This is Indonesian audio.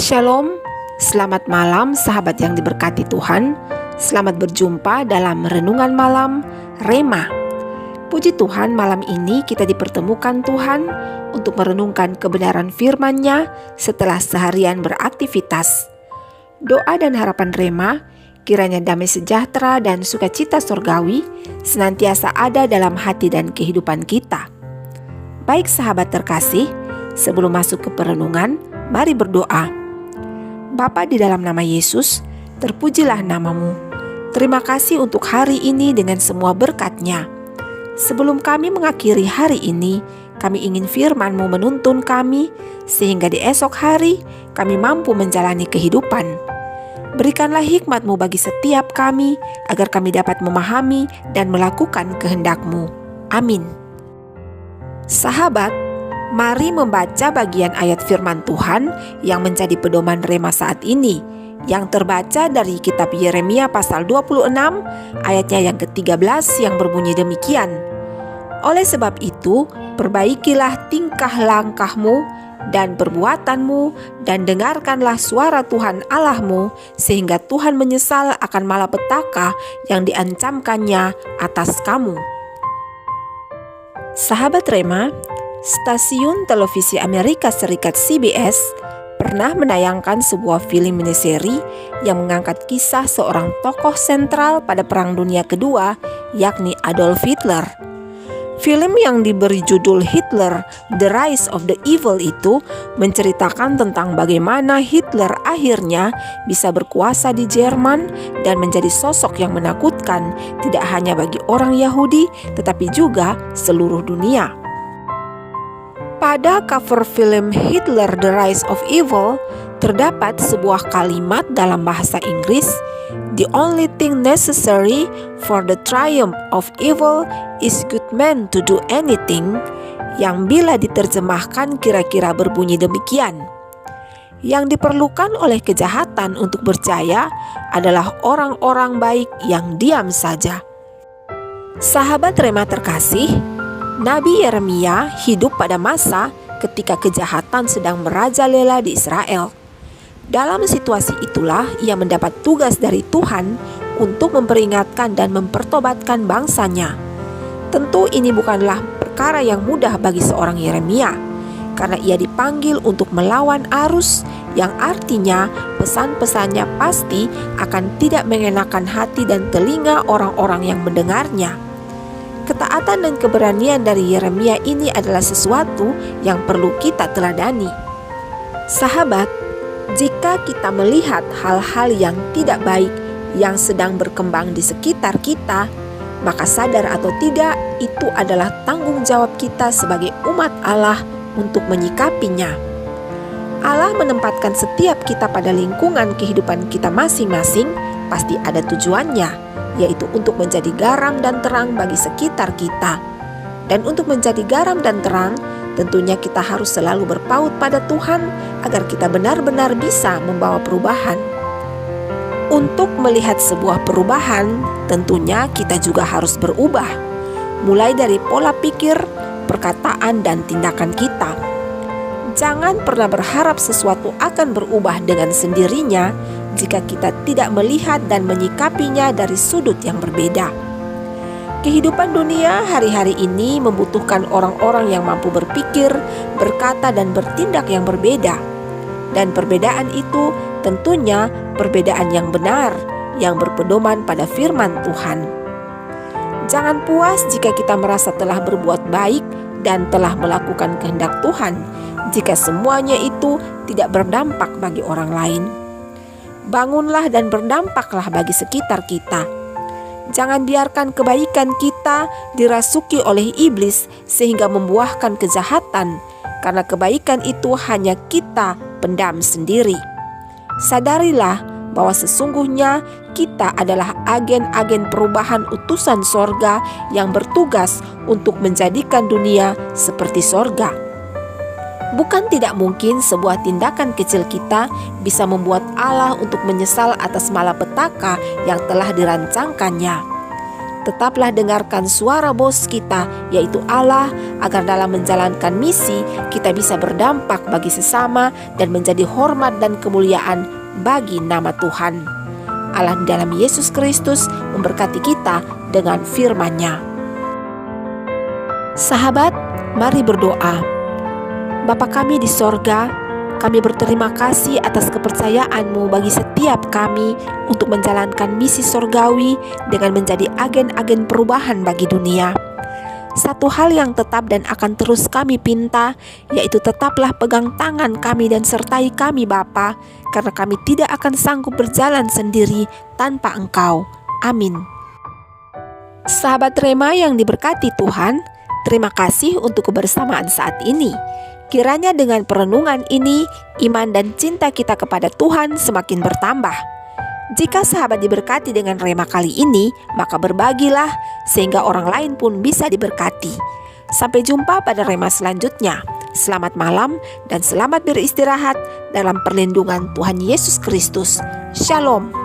Shalom, selamat malam sahabat yang diberkati Tuhan. Selamat berjumpa dalam Renungan Malam Rema. Puji Tuhan, malam ini kita dipertemukan Tuhan untuk merenungkan kebenaran firman-Nya setelah seharian beraktivitas. Doa dan harapan Rema, kiranya damai sejahtera dan sukacita sorgawi senantiasa ada dalam hati dan kehidupan kita. Baik sahabat terkasih, sebelum masuk ke perenungan, mari berdoa. Bapa, di dalam nama Yesus, terpujilah namamu. Terima kasih untuk hari ini dengan semua berkat-Nya. Sebelum kami mengakhiri hari ini, kami ingin firman-Mu menuntun kami, sehingga di esok hari kami mampu menjalani kehidupan. Berikanlah hikmat-Mu bagi setiap kami, agar kami dapat memahami dan melakukan kehendak-Mu. Amin. Sahabat, mari membaca bagian ayat firman Tuhan yang menjadi pedoman Rema saat ini, yang terbaca dari kitab Yeremia pasal 26 ayatnya yang ke-13 yang berbunyi demikian. Oleh sebab itu, perbaikilah tingkah langkahmu dan perbuatanmu dan dengarkanlah suara Tuhan Allahmu, sehingga Tuhan menyesal akan malapetaka yang diancamkannya atas kamu. Sahabat Rema, Stasiun televisi Amerika Serikat CBS pernah menayangkan sebuah film miniseri yang mengangkat kisah seorang tokoh sentral pada Perang Dunia Kedua, yakni Adolf Hitler. Film yang diberi judul Hitler, The Rise of the Evil itu menceritakan tentang bagaimana Hitler akhirnya bisa berkuasa di Jerman dan menjadi sosok yang menakutkan tidak hanya bagi orang Yahudi tetapi juga seluruh dunia. Pada cover film Hitler The Rise of Evil terdapat sebuah kalimat dalam bahasa Inggris, "The only thing necessary for the triumph of evil is good men to do anything," yang bila diterjemahkan kira-kira berbunyi demikian. Yang diperlukan oleh kejahatan untuk berjaya adalah orang-orang baik yang diam saja. Sahabat Rema terkasih, Nabi Yeremia hidup pada masa ketika kejahatan sedang merajalela di Israel. Dalam situasi itulah ia mendapat tugas dari Tuhan untuk memperingatkan dan mempertobatkan bangsanya. Tentu ini bukanlah perkara yang mudah bagi seorang Yeremia, karena ia dipanggil untuk melawan arus, yang artinya pesan-pesannya pasti akan tidak mengenakan hati dan telinga orang-orang yang mendengarnya. Ketaatan dan keberanian dari Yeremia ini adalah sesuatu yang perlu kita teladani. Sahabat, jika kita melihat hal-hal yang tidak baik yang sedang berkembang di sekitar kita, maka sadar atau tidak, itu adalah tanggung jawab kita sebagai umat Allah untuk menyikapinya. Allah menempatkan setiap kita pada lingkungan kehidupan kita masing-masing, pasti ada tujuannya, yaitu untuk menjadi garam dan terang bagi sekitar kita. Dan untuk menjadi garam dan terang, tentunya kita harus selalu berpaut pada Tuhan agar kita benar-benar bisa membawa perubahan. Untuk melihat sebuah perubahan, tentunya kita juga harus berubah, mulai dari pola pikir, perkataan, dan tindakan kita. Jangan pernah berharap sesuatu akan berubah dengan sendirinya jika kita tidak melihat dan menyikapinya dari sudut yang berbeda. Kehidupan dunia hari-hari ini membutuhkan orang-orang yang mampu berpikir, berkata, dan bertindak yang berbeda. Dan perbedaan itu tentunya perbedaan yang benar, yang berpedoman pada firman Tuhan. Jangan puas jika kita merasa telah berbuat baik dan telah melakukan kehendak Tuhan, jika semuanya itu tidak berdampak bagi orang lain. Bangunlah dan berdampaklah bagi sekitar kita. Jangan biarkan kebaikan kita dirasuki oleh iblis sehingga membuahkan kejahatan, karena kebaikan itu hanya kita pendam sendiri. Sadarilah bahwa sesungguhnya kita adalah agen-agen perubahan utusan sorga yang bertugas untuk menjadikan dunia seperti sorga. Bukan tidak mungkin sebuah tindakan kecil kita bisa membuat Allah untuk menyesal atas malapetaka yang telah dirancangkannya. tetaplah dengarkan suara bos kita, yaitu Allah, agar dalam menjalankan misi kita bisa berdampak bagi sesama dan menjadi hormat dan kemuliaan bagi nama Tuhan. Allah di dalam Yesus Kristus memberkati kita dengan firman-Nya. Sahabat, mari berdoa. Bapa kami di sorga, kami berterima kasih atas kepercayaan-Mu bagi setiap kami untuk menjalankan misi sorgawi dengan menjadi agen-agen perubahan bagi dunia. Satu hal yang tetap dan akan terus kami pinta, yaitu tetaplah pegang tangan kami dan sertai kami Bapa, karena kami tidak akan sanggup berjalan sendiri tanpa Engkau. Amin. Sahabat Rema yang diberkati Tuhan, terima kasih untuk kebersamaan saat ini. Kiranya dengan perenungan ini, iman dan cinta kita kepada Tuhan semakin bertambah. Jika sahabat diberkati dengan Rema kali ini, maka berbagilah sehingga orang lain pun bisa diberkati. Sampai jumpa pada Rema selanjutnya. Selamat malam dan selamat beristirahat dalam perlindungan Tuhan Yesus Kristus. Shalom.